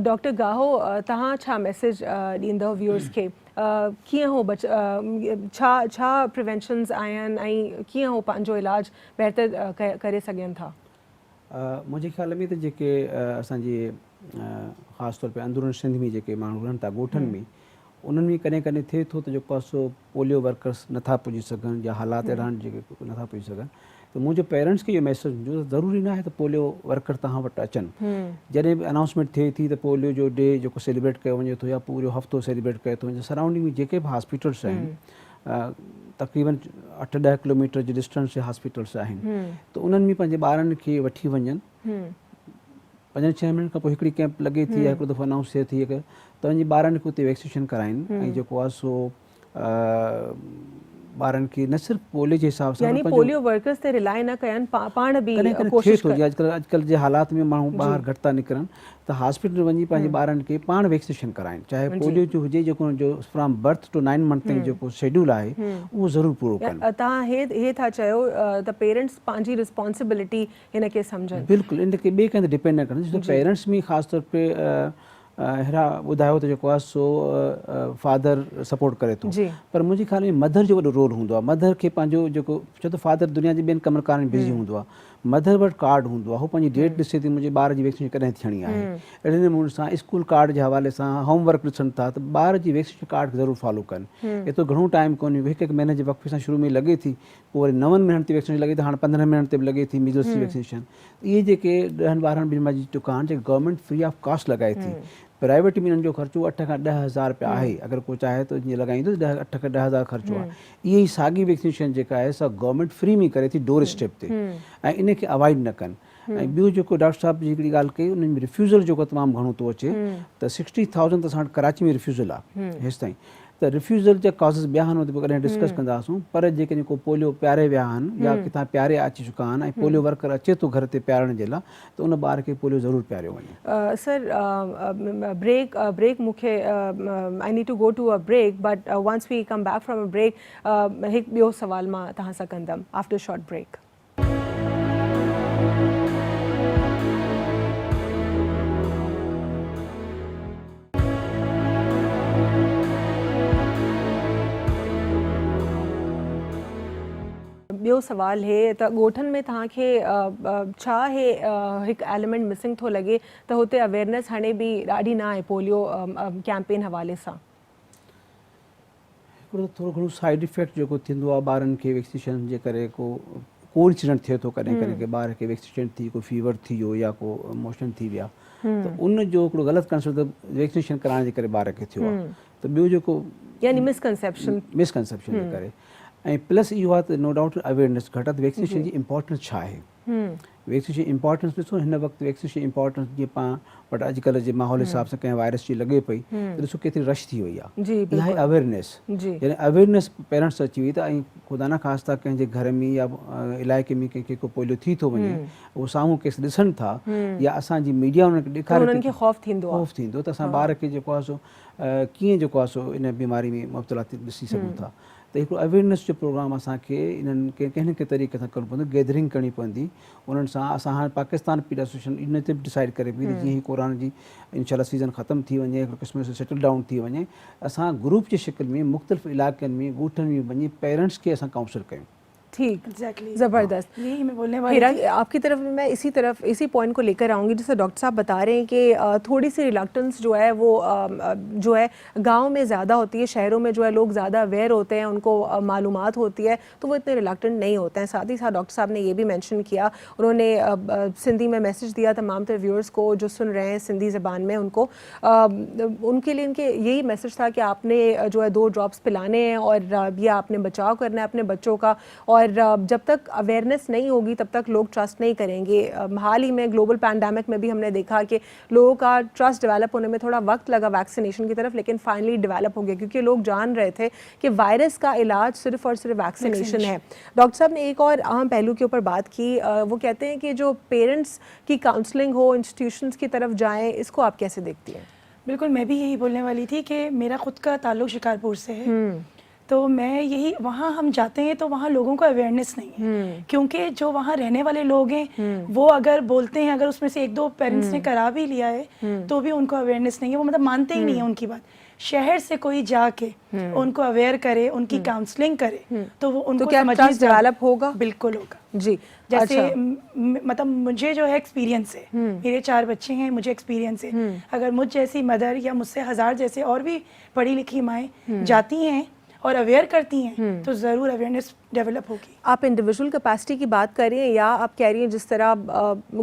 डॉक्टर गाहो तहां छा मैसेज ॾींदव व्यूअर्स खे, कीअं हो छा प्रिवेंशन्स आहिनि ऐं कीअं हो पंहिंजो इलाज बहितर करे सघनि था? मुंहिंजे ख़्याल में त जेके असांजे ख़ासि तौर पे अंदरूनी सिंध में जेके माण्हू रहनि था ॻोठनि में, उन्हनि में कॾहिं कॾहिं थिए थो त जेको आहे सो पोलियो वर्कर्स नथा पुॼी सघनि या हालात अहिड़ा आहिनि जेके नथा पुॼी सघनि। तो मुझे पेरेंट्स के इहो मैसेज हुजो त ज़रूरी न आहे त पोलियो वर्कर तव्हां वटि अचनि। जॾहिं बि अनाउंसमेंट थिए थी त पोलियो जो डे जेको सेलिब्रेट कयो वञे थो या पूरो हफ़्तो सेलिब्रेट कयो थो वञे, सराउंडिंग में जेके बि हॉस्पिटल्स आहिनि तक़रीबन 8-10 किलोमीटर जे डिस्टेंस ते हॉस्पिटल्स आहिनि, त उन्हनि में पंहिंजे ॿारनि खे वठी वञनि। 5-6 मिनट खां पोइ हिकिड़ी कैंप लॻे थी या हिकिड़ो दफ़ो अनाउंस थिए थी त पंहिंजे ॿारनि खे उते वैक्सीनेशन कराइनि ऐं जेको आहे सो ॿारनि खे न सिर्फ़ु पोलियो जे हिसाब सां, यानी पोलियो वर्कर्स ते रिलाय न कयनि, पाण बि कोशिश थिए थो। अॼुकल्ह जे हालात में माण्हू ॿाहिरि घटि था निकिरनि, त हॉस्पिटल वञी पंहिंजे ॿारनि खे पाण वैक्सीनेशन कराइनि, चाहे पोलियो जो हुजे, जेको जो फ्रॉम बर्थ टू 9 मंथ ताईं जेको शेड्यूल आहे उहो ज़रूरु पूरो कनि। तव्हां हे था चयो त पेरेंट्स पंहिंजी रिस्पॉन्सिबिलिटी हिन खे सम्झनि। बिल्कुलु, इन खे ॿिए कंहिं ते डिपेंड न कनि। पेरेंट्स में ख़ासि तौर पे अहिड़ा ॿुधायो त जेको आहे सो फादर सपोर्ट करे थो, पर मुंहिंजे ख़्याल में मदर जो वॾो रोल हूंदो आहे। मदर खे पंहिंजो जेको, छो त फादर दुनिया जे ॿियनि कमनि कारण बिज़ी हूंदो आहे, मदर वटि कार्ड हूंदो आहे, हू पंहिंजी डेट ॾिसे थी मुंहिंजे ॿार जी वैक्सीनेशन कॾहिं थियणी आहे। अहिड़े नमूने सां स्कूल कार्ड जे हवाले सां होमवर्क ॾिसनि था त ॿार जी वैक्सीनेशन कार्ड खे ज़रूरु फॉलो कनि। एतिरो घणो टाइम कोन्हे, हिकु महीने जे वक़्फ़े सां शुरू में लॻे थी, पोइ वरी 9 महीननि ते वैक्सीनेशन लॻे थी, हाणे 15 महीननि ते बि लॻे थी मीज़ल्स जी वैक्सीनेशन। इहे जेके 10-12 बीमारी जी टुका आहिनि, जेके गवर्नमेंट फ्री ऑफ कॉस्ट लॻाए थी। प्राइवेट में इन्हनि जो ख़र्चो 8 खां 10 हज़ार रुपया आहे, अगरि कोई चाहे तो जीअं लॻाईंदो 8 खां 10 हज़ार ख़र्चो आहे। इहा ई साॻी वैक्सीनेशन जेका आहे सा गवर्नमेंट फ्री में करे थी डोर स्टेप ते, ऐं इन खे अवॉइड न कनि। ऐं ॿियो जेको डॉक्टर साहब जी हिकिड़ी ॻाल्हि कई, उन्हनि में रिफ्यूज़ल जेको तमामु घणो थो अचे, त 60,000 त असां वटि कराची में रिफ्यूज़ल आहे हेसि ताईं। त रिफ्यूज़ल जा कॉज़िस ॿिया आहिनि, उते कॾहिं डिस्कस कंदासीं, पर जेके जेको पोलियो पियारे विया आहिनि या किथां पियारे अची चुका आहिनि ऐं पोलियो वर्कर अचे थो घर ते पियारण जे लाइ, त उन ॿार खे पोलियो ज़रूरु पियारियो वञे। सर ब्रेक मूंखे I need to go to a break, but once we come back from a break हिकु ॿियो सवाल मां तव्हां सां कंदमि आफ्टर शॉर्ट ब्रेक। ॿियो सवाल है त ॻोठनि में तव्हांखे छा हे हिकु एलिमेंट मिसिंग थो लॻे त हुते अवेयरनेस हाणे बि ॾाढी न आहे पोलियो कैंपेन हवाले सां? हिकिड़ो थोरो घणो साइड इफेक्ट जेको थींदो आहे ॿारनि खे वैक्सीनेशन जे करे, को इंसिडेंट थिए थो कॾहिं कॾहिं की ॿार खे वैक्सीनेशन थी को फीवर थी वियो या को मोशन थी विया, त उन जो हिकिड़ो ग़लति कंसेप्ट वैक्सीनेशन कराइण जे करे ॿार खे थियो आहे। त ॿियो जेको यानी मिसकंसेप्शन जे करे ऐं प्लस इहो आहे त नो डाउट अवेयरनेस घटि वैक्सीनेशन जी इम्पोर्टेंस छा आहे। वैक्सीनेशन इम्पोर्टेंस ॾिसो हिन वक़्तु वैक्सीनेशन इम्पोर्टेंस जीअं पाण वटि अॼुकल्ह जे माहौल हिसाब सां कंहिं वायरस जी लॻे पई त ॾिसो केतिरी रश थी वई आहे। जी इहा आहे अवेयरनेस, यानी अवेयरनेस पेरेंट्स अची वई त ऐं ख़ुदा न ख़ास्ता कंहिंजे घर में या इलाइक़े में कंहिंखे को पोलियो थी थो वञे, उहो साम्हूं केस ॾिसनि था या असांजी मीडिया उन्हनि खे ॾेखारे उन्हनि खे ख़ौफ़ थींदो त असां ॿार खे जेको आहे सो कीअं जेको आहे सो इन बीमारी में मुब्तला ॾिसी सघूं था। त हिकिड़ो अवेयरनेस जो प्रोग्राम असांखे इन्हनि खे कंहिं न कंहिं तरीक़े सां करिणो पवंदो, गैदरिंग करणी पवंदी उन्हनि सां। असां हाणे पाकिस्तान पीड एसोसिएशन इन ते बि डिसाइड करे पई त जीअं ई कोरोना जी इंशाल्लाह सीज़न ख़तमु थी वञे, हिकिड़े क़िस्म सां सेटल डाउन थी वञे, असां ग्रुप जी शिकिल में मुख़्तलिफ़ इलाइक़नि में ॻोठनि में वञी पेरेंट्स खे असां काउंसल कयूं। ठीक, एग्जैक्टली ज़बरदस्त। यही मैं बोलने वाली हीरा, थी। आपकी तरफ मैं इसी पॉइंट को लेकर आऊँगी जिससे डॉक्टर साहब बता रहे हैं कि थोड़ी सी रिलक्टेंस जो है वो जो है गांव में ज़्यादा होती है, शहरों में जो है लोग ज़्यादा अवेयर होते हैं, उनको मालूमात होती है तो वो इतने रिलक्टेंट नहीं होते हैं। साथ ही साथ डॉक्टर साहब ने ये भी मेंशन किया, उन्होंने सिंधी में मैसेज दिया तमाम तर व्यूअर्स को जो सुन रहे हैं सिंधी ज़बान में, उनको उनके लिए इनके यही मैसेज था कि आपने जो है 2 ड्रॉप्स पिलाने हैं और ये आपने बचाव करना है अपने बच्चों का, और जब तक अवेयरनेस नहीं होगी तब तक लोग ट्रस्ट नहीं करेंगे। हाल ही में ग्लोबल पैंडेमिक में भी हमने देखा कि लोगों का ट्रस्ट डेवलप होने में थोड़ा वक्त लगा वैक्सीनेशन की तरफ, लेकिन फाइनली डेवलप हो गया क्योंकि लोग जान रहे थे कि वायरस का इलाज सिर्फ और सिर्फ वैक्सीनेशन है। डॉक्टर साहब ने एक और अहम पहलू के ऊपर बात की, वो कहते हैं कि जो पेरेंट्स की काउंसलिंग हो, इंस्टीट्यूशंस की तरफ जाएँ, इसको आप कैसे देखती हैं? बिल्कुल, मैं भी यही बोलने वाली थी कि मेरा खुद का ताल्लुक शिकारपुर से है, तो मैं यही, वहाँ हम जाते हैं तो वहाँ लोगों को अवेयरनेस नहीं है, क्योंकि जो वहाँ रहने वाले लोग हैं वो अगर बोलते हैं, अगर उसमें से 1-2 पेरेंट्स ने करा भी लिया है तो भी उनको अवेयरनेस नहीं है, वो मतलब मानते ही नहीं है उनकी बात। शहर से कोई जाके उनको अवेयर करे, उनकी काउंसलिंग करे तो वो उनको तो क्या ट्रस्ट डेवलप होगा? बिल्कुल होगा जी। जैसे अच्छा। मतलब मुझे जो है एक्सपीरियंस है, मेरे 4 बच्चे हैं, मुझे एक्सपीरियंस है। अगर मुझ जैसी मदर या मुझसे 1000 जैसे और भी पढ़ी लिखी माएँ जाती हैं और अवेयर करती हैं तो ज़रूर अवेयरनेस डेवलप होगी। आप इंडिविजुअल कैपेसिटी की बात कर रही हैं या आप कह रही हैं जिस तरह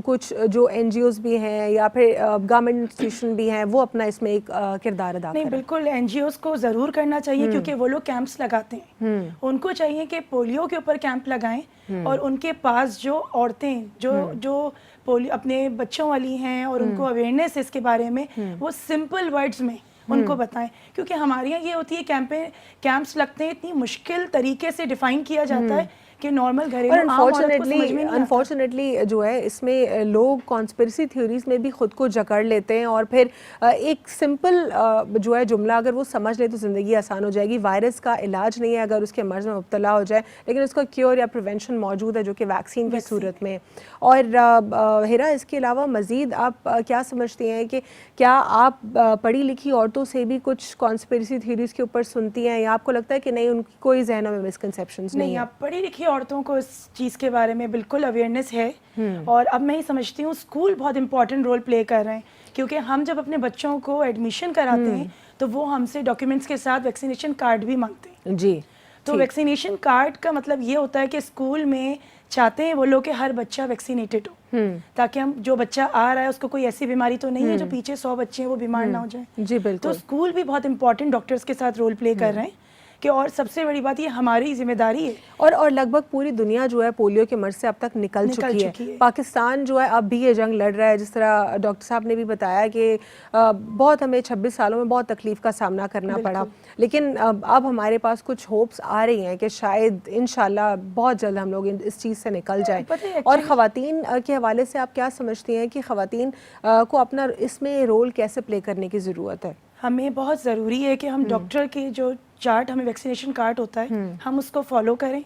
कुछ जो NGOs भी हैं या फिर गवर्नमेंट इंस्टीट्यूशन भी हैं वो अपना इसमें एक किरदार अदा नहीं, करें? बिल्कुल NGOs को ज़रूर करना चाहिए क्योंकि वो लोग कैंप्स लगाते हैं। उनको चाहिए कि पोलियो के ऊपर कैंप लगाएं और उनके पास जो औरतें जो पोलियो अपने बच्चों वाली हैं और उनको अवेयरनेस इसके बारे में वो सिंपल वर्ड्स में उनको बताएं, क्योंकि हमारे यहाँ ये होती है कैंप्स लगते हैं, इतनी मुश्किल तरीके से डिफाइन किया जाता है कि नॉर्मल घरेलू आम औरत को समझ में नहीं आता। अनफॉर्चुनेटली जो है इसमें लोग कॉन्स्पिरेसी थ्योरीज में भी खुद को जकड़ लेते हैं और फिर एक सिंपल जो है जुमला अगर वो समझ ले तो ज़िंदगी आसान हो जाएगी। वायरस का इलाज नहीं है अगर उसके मर्ज़ में मुब्तला हो जाए, लेकिन उसका क्योर या प्रिवेंशन मौजूद है जो कि वैक्सीन की सूरत में। और हिरा, इसके अलावा मज़ीद आप क्या समझती हैं कि क्या आप पढ़ी लिखी औरतों से भी कुछ कॉन्स्पिरेसी थ्योरीज के ऊपर सुनती हैं या आपको लगता है कि नहीं, उनकी कोई जहनों में मिसकंसेप्शंस नहीं है? आप पढ़ी लिखी औरतों को इस चीज़ के बारे में बिल्कुल अवेयरनेस है और अब मैं ही समझती हूँ स्कूल बहुत इंपॉर्टेंट रोल प्ले कर रहे हैं, क्योंकि हम जब अपने बच्चों को एडमिशन कराते हैं तो वो हमसे डॉक्यूमेंट्स के साथ वैक्सीनेशन कार्ड भी मांगते हैं। जी। तो वैक्सीनेशन कार्ड का मतलब ये होता है कि स्कूल में चाहते हैं वो लोग कि हर बच्चा वैक्सीनेटेड हो, ताकि हम जो बच्चा आ रहा है उसको कोई ऐसी बीमारी तो नहीं है जो पीछे 100 बच्चे हैं वो बीमार ना हो जाए। जी बिल्कुल। तो स्कूल भी बहुत इंपॉर्टेंट डॉक्टर्स के साथ रोल प्ले कर रहे हैं कि, और सबसे बड़ी बात ये हमारी जिम्मेदारी है। और लगभग पूरी दुनिया जो है पोलियो के मर्ज से अब तक निकल चुकी है। पाकिस्तान जो है अब भी ये जंग लड़ रहा है, जिस तरह डॉक्टर साहब ने भी बताया कि बहुत हमें 26 सालों में बहुत तकलीफ का सामना करना पड़ा, लेकिन अब हमारे पास कुछ होप्स आ रही हैं कि शायद इंशाल्लाह बहुत जल्द हम लोग इस चीज़ से निकल जाएं। और ख़वातीन के हवाले से आप क्या समझती हैं कि ख़वातीन को अपना इसमें रोल कैसे प्ले करने की ज़रूरत है? हमें बहुत ज़रूरी है कि हम डॉक्टर के जो चार्ट, हमें वैक्सीनेशन कार्ड होता है, हम उसको फॉलो करें।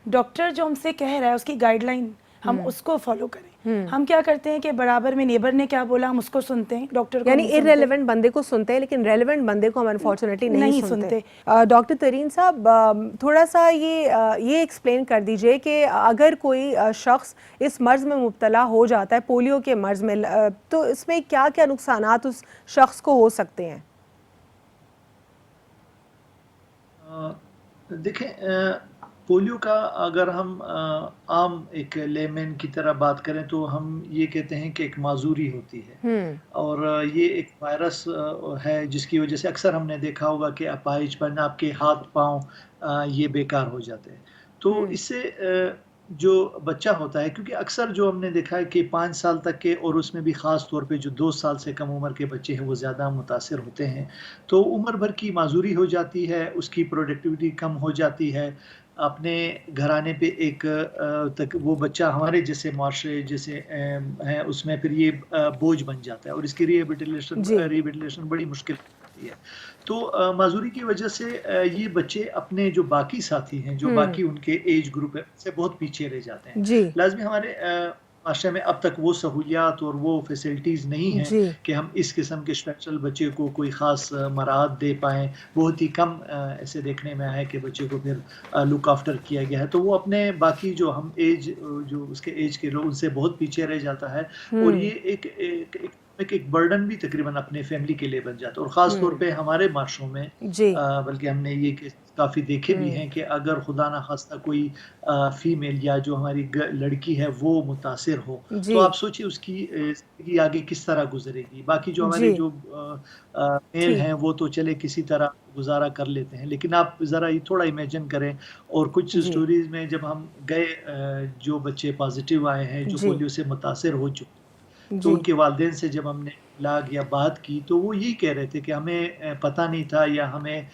डॉक्टर जो हमसे कह रहा है उसकी गाइडलाइन हम उसको फॉलो करें। हम क्या करते हैं कि बराबर में नेबर ने क्या बोला हम उसको सुनते हैं, डॉक्टर को यानी इररेलेवेंट बंदे को सुनते हैं लेकिन रेलेवेंट बंदे को हम अनफॉर्चुनेटली नहीं सुनते। डॉक्टर तरीन साहब, थोड़ा सा ये एक्सप्लेन कर दीजिए कि अगर कोई शख्स इस मर्ज़ में मुब्तला हो जाता है, पोलियो के मर्ज़ में, तो इसमें क्या क्या नुकसानात उस शख्स को हो सकते हैं? देखें, पोलियो का अगर हम आम एक लेमैन की तरह बात करें तो हम ये कहते हैं कि एक माजूरी होती है और ये एक वायरस है जिसकी वजह से अक्सर हमने देखा होगा कि अपाहिजपन, आपके हाथ पाँव ये बेकार हो जाते हैं। तो इससे जो बच्चा होता है, क्योंकि अक्सर जो हमने देखा है कि 5 साल तक के और उसमें भी ख़ास तौर पे जो 2 साल से कम उम्र के बच्चे हैं वो ज़्यादा मुतासिर होते हैं। तो उम्र भर की माजूरी हो जाती है, उसकी प्रोडक्टिविटी कम हो जाती है। अपने घराने पे एक तक वो बच्चा हमारे जैसे माशरे जैसे हैं उसमें फिर ये बोझ बन जाता है और इसकी रिहेबिलिटेशन बड़ी मुश्किल होती है। तो माजूरी की वजह से ये बच्चे अपने जो बाकी साथी हैं, जो बाकी उनके एज ग्रुप है, से बहुत पीछे रह जाते हैं। लाज़मी हमारे माशरे में अब तक वो सहूलियात और वो फैसिलिटीज़ नहीं हैं कि हम इस किस्म के स्पेशल बच्चे को कोई ख़ास मराहत दे पाएँ। बहुत ही कम ऐसे देखने में आया है कि बच्चे को फिर लुक आफ्टर किया गया है। तो वो अपने बाकी जो हम एज जो उसके एज के लोग उनसे बहुत पीछे रह जाता है और ये एक बर्डन भी तकरीबन अपने फैमिली के लिए बन जाता है और ख़ास तौर पे हमारे माशरों में बल्कि हमने ये केस काफ़ी देखे भी हैं कि अगर खुदा ना खास्ता कोई फीमेल या जो हमारी लड़की है वो मुतासिर हो तो आप सोचिए उसकी ज़िंदगी आगे किस तरह गुजरेगी। बाकी जो हमारे जो मेल हैं वो तो चले किसी तरह गुजारा कर लेते हैं, लेकिन आप ज़रा ये थोड़ा इमेजिन करें। और कुछ स्टोरीज़ में जब हम गए जो बच्चे पॉजिटिव आए हैं जो पोलियो से मुतासिर हो चुके, तो उनके वालिदैन से जब हमने लाग या बात की तो वो यही कह रहे थे कि हमें पता नहीं था या हमें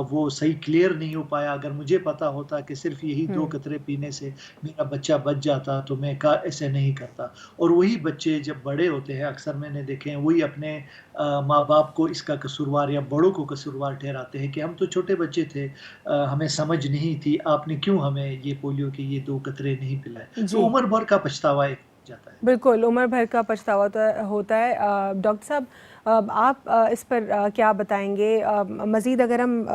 वो सही क्लियर नहीं हो पाया। अगर मुझे पता होता कि सिर्फ यही 2 कतरे पीने से मेरा बच्चा बच जाता तो मैं ऐसे नहीं करता। और वही बच्चे जब बड़े होते हैं अक्सर मैंने देखे हैं वही अपने माँ बाप को इसका कसूरवार या बड़ों को कसूरवार ठहराते हैं कि हम तो छोटे बच्चे थे, हमें समझ नहीं थी, आपने क्यों हमें ये पोलियो के ये 2 कतरे नहीं पिलाए। तो उम्र भर का पछतावा जाता है। बिल्कुल, उम्र भर का पछतावा तो होता है। डॉक्टर साहब आप इस पर क्या बताएंगे? मज़ीद अगर हम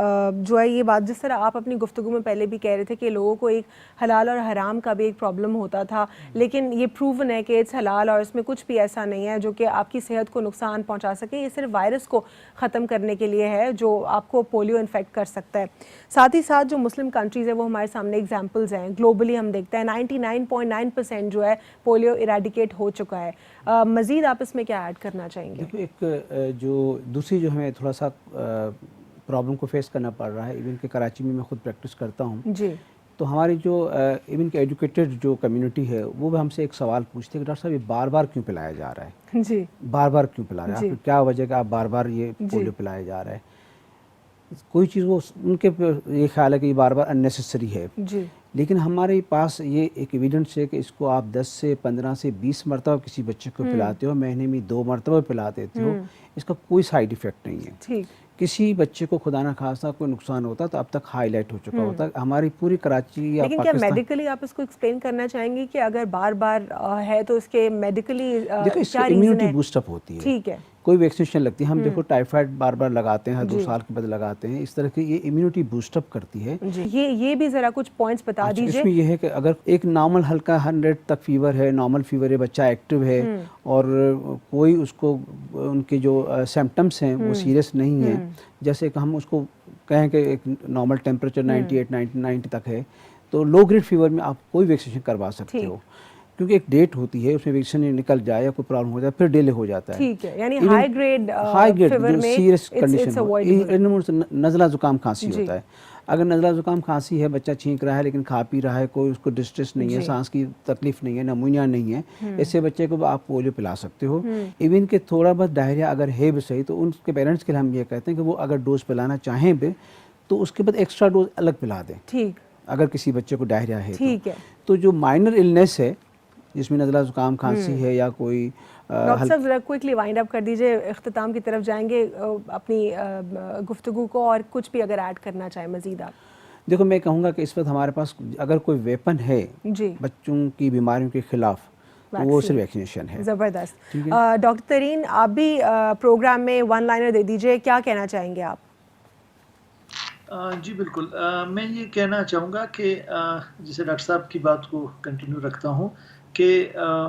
जो है ये बात जिस तरह आप अपनी गुफ्तगू में पहले भी कह रहे थे कि लोगों को एक हलाल और हराम का भी एक प्रॉब्लम होता था, लेकिन ये प्रूवन है कि इट्स हलाल और इसमें कुछ भी ऐसा नहीं है जो कि आपकी सेहत को नुकसान पहुंचा सके। ये सिर्फ वायरस को ख़त्म करने के लिए है जो आपको पोलियो इन्फेक्ट कर सकता है। साथ ही साथ जो मुस्लिम कंट्रीज़ है वो हमारे सामने एग्जाम्पल्स हैं। ग्लोबली हम देखते हैं 99.9% जो है पोलियो इरेडिकेट हो चुका है। मज़ीद आप इसमें क्या ऐड करना चाहेंगे? देखो, एक जो दूसरी जो हमें थोड़ा सा प्रॉब्लम को फेस करना पड़ रहा है, इवन के कराची में मैं खुद प्रैक्टिस करता हूँ जी, तो हमारी जो इवन के एजुकेटेड जो कम्युनिटी है वो भी हमसे एक सवाल पूछते हैं कि डॉक्टर साहब ये बार बार क्यों पिलाया जा रहा है? जी, बार बार क्यों पिला रहे हैं? आपको क्या वजह कि आप बार बार ये पोलियो पिलाया जा रहा है? कोई चीज़ वो उनके ये ख्याल है कि ये बार बार अननेसेसरी है जी, लेकिन हमारे पास ये एक एविडेंस है कि इसको आप 10 से 15 से 20 मरतबा किसी बच्चे को पिलाते हो, महीने में 2 मरतबा पिला देते हो, इसका कोई साइड इफ़ेक्ट नहीं है। ठीक, किसी बच्चे को खुदा ना खासा कोई नुकसान होता तो अब तक हाईलाइट हो चुका होता। हमारी पूरी कराची या लेकिन क्या पाकिस्तान, मेडिकली आप इसको एक्सप्लेन करना चाहेंगे कि अगर बार बार है तो इसके मेडिकली देखो इसकी क्या रीज़न इम्यूनिटी है? बूस्टअप होती है। ठीक है, कोई वैक्सीनेशन लगती है, हम देखो टाइफाइड बार बार लगाते हैं, हर 2 साल के बाद लगाते हैं, इस तरह की ये इम्यूनिटी बूस्टअप करती है। जी, ये भी ज़रा कुछ पॉइंट्स बता दीजिए। इसमें यह है कि अगर एक नॉर्मल हल्का 100 तक फीवर है, नॉर्मल फीवर है, बच्चा एक्टिव है और कोई उसको उनके जो सिम्टम्स हैं वो सीरियस नहीं है, जैसे कि हम उसको कहें कि एक नॉर्मल टेम्परेचर 98 90 तक है तो लो ग्रेड फीवर में आप कोई वैक्सीनेशन करवा सकते हो, क्योंकि एक डेट होती है उसमें वैक्सीन निकल जाए या कोई प्रॉब्लम हो जाए फिर डिले हो जाता है। ठीक है, यानी हाई ग्रेड जो सीरियस कंडीशन नज़ला ज़ुकाम खांसी होता है, अगर नज़ला ज़ुकाम खांसी है, बच्चा छींक रहा है लेकिन खा पी रहा है, कोई उसको डिस्ट्रेस नहीं है, सांस की तकलीफ नहीं है, नमूनिया नहीं है, ऐसे बच्चे को आप पोलियो पिला सकते हो। इवन के थोड़ा बहुत डायरिया अगर है भी सही तो उनके पेरेंट्स के लिए हम ये कहते हैं कि वो अगर डोज पिलाना चाहें भी तो उसके बाद एक्स्ट्रा डोज अलग पिला दें। ठीक, अगर किसी बच्चे को डायरिया है ठीक है, तो जो माइनर इलनेस है जिसमें नज़ला ज़ुकाम खांसी है या कोई डॉक्टर साहब ज़रा क्विकली वाइंड अप कर दीजिए, इख्तिताम की तरफ जाएंगे अपनी गुफ्तगू को, और कुछ भी अगर ऐड करना चाहें मज़ीद आप। देखो मैं कहूँगा कि इस वक्त हमारे पास अगर कोई वेपन है जी, बच्चों की बीमारियों के खिलाफ तो वो सिर्फ वैक्सीनेशन है। ज़बरदस्त। डॉक्टर तरीन आप भी प्रोग्राम में वन लाइनर दे दीजिए, क्या कहना चाहेंगे आप? जी बिल्कुल, मैं ये कहना चाहूँगा कि जैसे डॉक्टर साहब की बात को कंटिन्यू रखता हूँ कि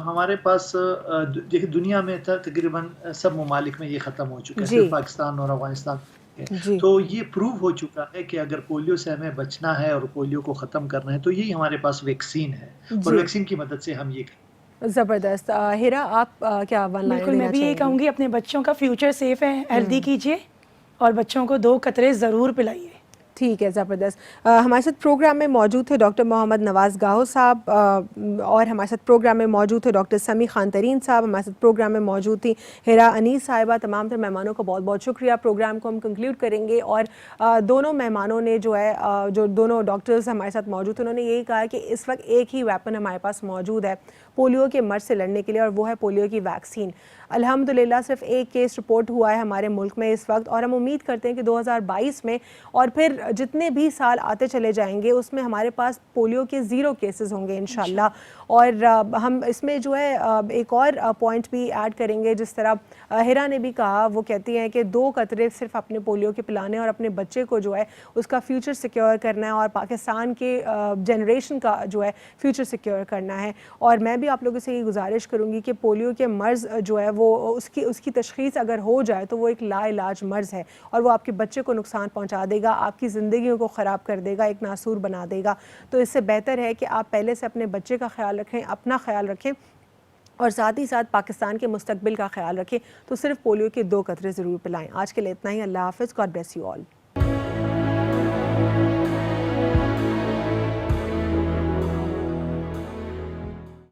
हमारे पास देखिए दुनिया में तकरीबन सब ममालिक में ये ख़त्म हो चुका है, सिर्फ पाकिस्तान और अफगानिस्तान जी। तो ये प्रूव हो चुका है कि अगर पोलियो से हमें बचना है और पोलियो को ख़त्म करना है, तो यही हमारे पास वैक्सीन है और जी, वैक्सीन की मदद से हम ये करें। ज़बरदस्त। हिरा, आप क्या वन लाइनर बिल्कुल, मैं देना भी यही चाहेंगी? कहूँगी, अपने बच्चों का फ्यूचर सेफ है, हेल्दी कीजिए और बच्चों को 2 कतरे ज़रूर पिलाइए। ठीक है, ज़बरदस्त। हमारे साथ प्रोग्राम में मौजूद थे डॉक्टर मोहम्मद नवाज़ गाहो साहब, और हमारे साथ प्रोग्राम में मौजूद थे डॉक्टर समी खान तरीन साहब, हमारे साथ प्रोग्राम में मौजूद थी हिरा अनीस साहिबा। तमाम तर मेहमानों का बहुत बहुत शुक्रिया। प्रोग्राम को हम कंक्लूड करेंगे और दोनों मेहमानों ने जो है जो दोनों डॉक्टर्स हमारे साथ मौजूद थे, उन्होंने यही कहा कि इस वक्त एक ही वेपन हमारे पास मौजूद है पोलियो के मर्ज से लड़ने के लिए, और वो है पोलियो की वैक्सीन। अल्हम्दुलिल्लाह सिर्फ एक केस रिपोर्ट हुआ है हमारे मुल्क में इस वक्त, और हम उम्मीद करते हैं कि 2022 में और फिर जितने भी साल आते चले जाएंगे उसमें हमारे पास पोलियो के 0 केसेस होंगे इंशाल्लाह। और हम इसमें जो है एक और पॉइंट भी ऐड करेंगे, जिस तरह हिरा ने भी कहा, वो कहती हैं कि 2 कतरे सिर्फ अपने पोलियो के पिलाने और अपने बच्चे को जो है उसका फ्यूचर सिक्योर करना है और पाकिस्तान के जनरेशन का जो है फ्यूचर सिक्योर करना है। और मैं भी आप लोगों से ये गुजारिश करूँगी कि पोलियो के मर्ज़ जो है वो उसकी तशख़ीस अगर हो जाए तो वो एक लाइलाज मर्ज़ है और वो आपके बच्चे को नुकसान पहुँचा देगा, आपकी ज़िंदगियों को ख़राब कर देगा, एक नासूर बना देगा। तो इससे बेहतर है कि आप पहले से अपने बच्चे का ख्याल रखें, अपना ख्याल रखें और साथ ही साथ पाकिस्तान के मुस्तकबिल का ख्याल रखें। तो सिर्फ पोलियो के 2 कतरे ज़रूर पिलाएं। आज के लिए इतना ही। अल्लाह हाफ़िज़। God bless you all.